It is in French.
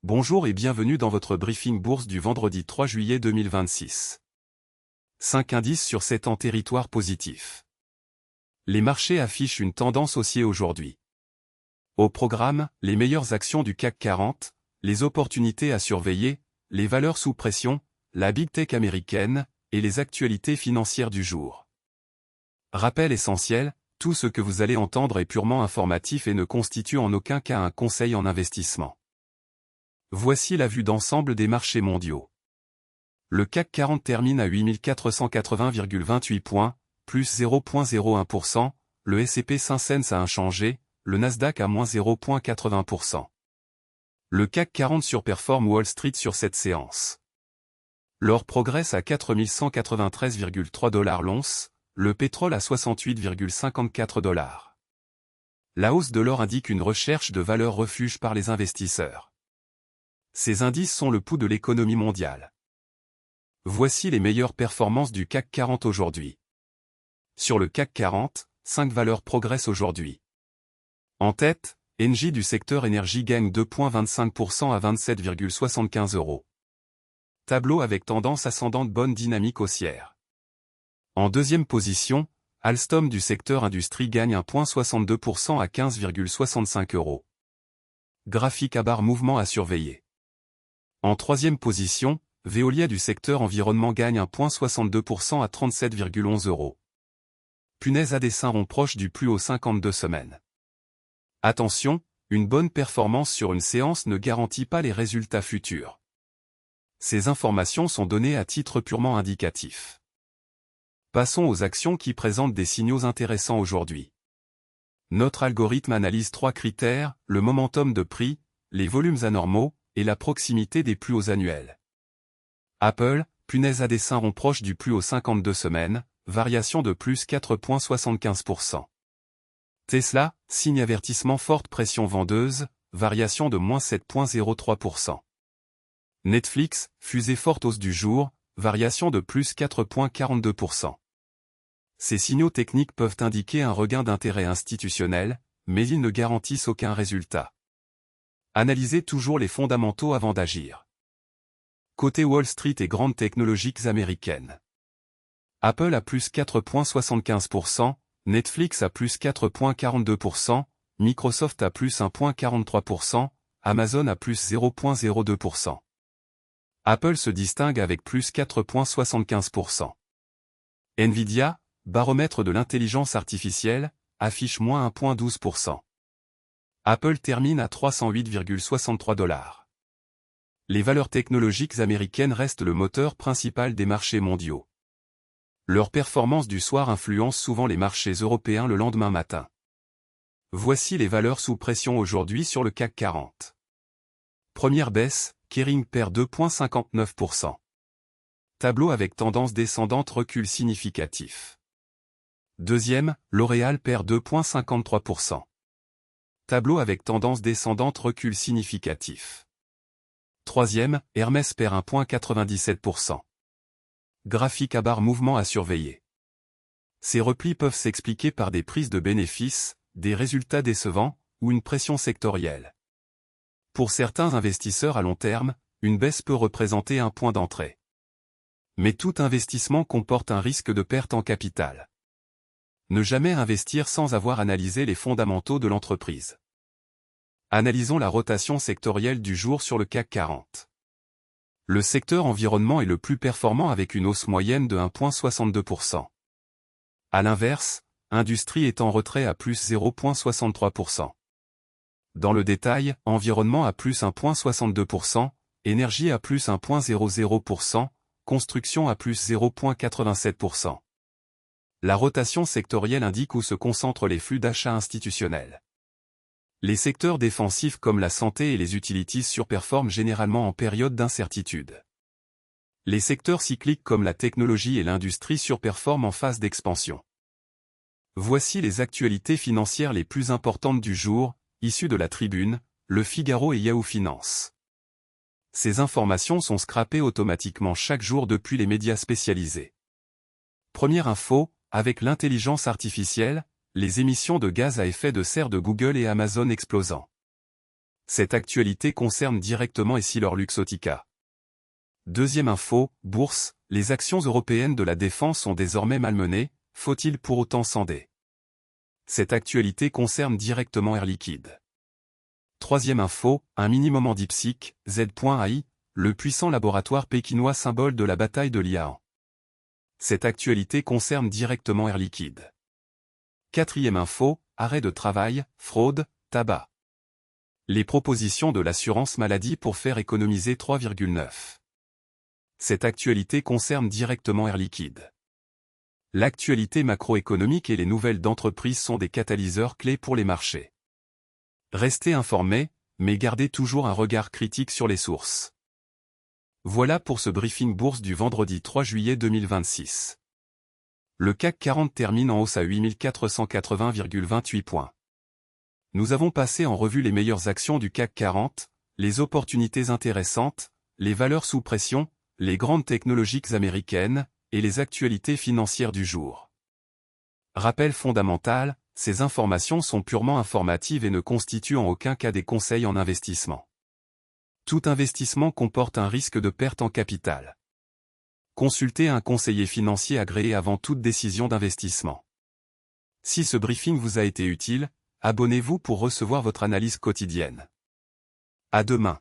Bonjour et bienvenue dans votre briefing bourse du vendredi 3 juillet 2026. 5 indices sur 7 en territoire positif. Les marchés affichent une tendance haussière aujourd'hui. Au programme, les meilleures actions du CAC 40, les opportunités à surveiller, les valeurs sous pression, la Big Tech américaine, et les actualités financières du jour. Rappel essentiel, tout ce que vous allez entendre est purement informatif et ne constitue en aucun cas un conseil en investissement. Voici la vue d'ensemble des marchés mondiaux. Le CAC 40 termine à 8480,28 points, plus 0,01%, le S&P 500 a inchangé, le Nasdaq à moins 0,80%. Le CAC 40 surperforme Wall Street sur cette séance. L'or progresse à 4193,3 $ l'once, le pétrole à 68,54 $. La hausse de l'or indique une recherche de valeur refuge par les investisseurs. Ces indices sont le pouls de l'économie mondiale. Voici les meilleures performances du CAC 40 aujourd'hui. Sur le CAC 40, 5 valeurs progressent aujourd'hui. En tête, Engie du secteur énergie gagne 2,25% à 27,75 €. Tableau avec tendance ascendante, bonne dynamique haussière. En deuxième position, Alstom du secteur industrie gagne 1,62% à 15,65 €. Graphique à barre, mouvement à surveiller. En troisième position, Veolia du secteur environnement gagne 1,62% à 37,11 €. Punaise à dessin rond proche du plus haut 52 semaines. Attention, une bonne performance sur une séance ne garantit pas les résultats futurs. Ces informations sont données à titre purement indicatif. Passons aux actions qui présentent des signaux intéressants aujourd'hui. Notre algorithme analyse 3 critères, le momentum de prix, les volumes anormaux, et la proximité des plus hauts annuels. Apple, punaise à dessin rond proche du plus haut 52 semaines, variation de plus 4,75%. Tesla, signe avertissement forte pression vendeuse, variation de moins 7,03%. Netflix, fusée forte hausse du jour, variation de plus 4,42%. Ces signaux techniques peuvent indiquer un regain d'intérêt institutionnel, mais ils ne garantissent aucun résultat. Analysez toujours les fondamentaux avant d'agir. Côté Wall Street et grandes technologiques américaines. Apple à plus 4,75%, Netflix à plus 4,42%, Microsoft à plus 1,43%, Amazon à plus 0,02%. Apple se distingue avec plus 4,75%. Nvidia, baromètre de l'intelligence artificielle, affiche moins 1,12%. Apple termine à 308,63 $. Les valeurs technologiques américaines restent le moteur principal des marchés mondiaux. Leur performance du soir influence souvent les marchés européens le lendemain matin. Voici les valeurs sous pression aujourd'hui sur le CAC 40. Première baisse, Kering perd 2,59%. Tableau avec tendance descendante, recul significatif. Deuxième, L'Oréal perd 2,53%. Tableau avec tendance descendante, recul significatif. Troisième, Hermès perd 1,97%. Graphique à barre, mouvement à surveiller. Ces replis peuvent s'expliquer par des prises de bénéfices, des résultats décevants, ou une pression sectorielle. Pour certains investisseurs à long terme, une baisse peut représenter un point d'entrée. Mais tout investissement comporte un risque de perte en capital. Ne jamais investir sans avoir analysé les fondamentaux de l'entreprise. Analysons la rotation sectorielle du jour sur le CAC 40. Le secteur environnement est le plus performant avec une hausse moyenne de 1,62%. À l'inverse, industrie est en retrait à plus 0,63%. Dans le détail, environnement à plus 1,62%, énergie à plus 1,00%, construction à plus 0,87%. La rotation sectorielle indique où se concentrent les flux d'achat institutionnels. Les secteurs défensifs comme la santé et les utilities surperforment généralement en période d'incertitude. Les secteurs cycliques comme la technologie et l'industrie surperforment en phase d'expansion. Voici les actualités financières les plus importantes du jour, issues de la Tribune, Le Figaro et Yahoo Finance. Ces informations sont scrapées automatiquement chaque jour depuis les médias spécialisés. Première info, avec l'intelligence artificielle, les émissions de gaz à effet de serre de Google et Amazon explosant. Cette actualité concerne directement EssilorLuxottica. Deuxième info, bourse, les actions européennes de la défense sont désormais malmenées, faut-il pour autant scinder? Cette actualité concerne directement Air Liquide. Troisième info, un mini-moment DeepSeek, Z.AI, le puissant laboratoire pékinois symbole de la bataille de l'IA. Cette actualité concerne directement Air Liquide. Quatrième info, arrêt de travail, fraude, tabac. Les propositions de l'assurance maladie pour faire économiser 3,9. Cette actualité concerne directement Air Liquide. L'actualité macroéconomique et les nouvelles d'entreprise sont des catalyseurs clés pour les marchés. Restez informés, mais gardez toujours un regard critique sur les sources. Voilà pour ce briefing bourse du vendredi 3 juillet 2026. Le CAC 40 termine en hausse à 8480,28 points. Nous avons passé en revue les meilleures actions du CAC 40, les opportunités intéressantes, les valeurs sous pression, les grandes technologiques américaines, et les actualités financières du jour. Rappel fondamental, ces informations sont purement informatives et ne constituent en aucun cas des conseils en investissement. Tout investissement comporte un risque de perte en capital. Consultez un conseiller financier agréé avant toute décision d'investissement. Si ce briefing vous a été utile, abonnez-vous pour recevoir votre analyse quotidienne. À demain.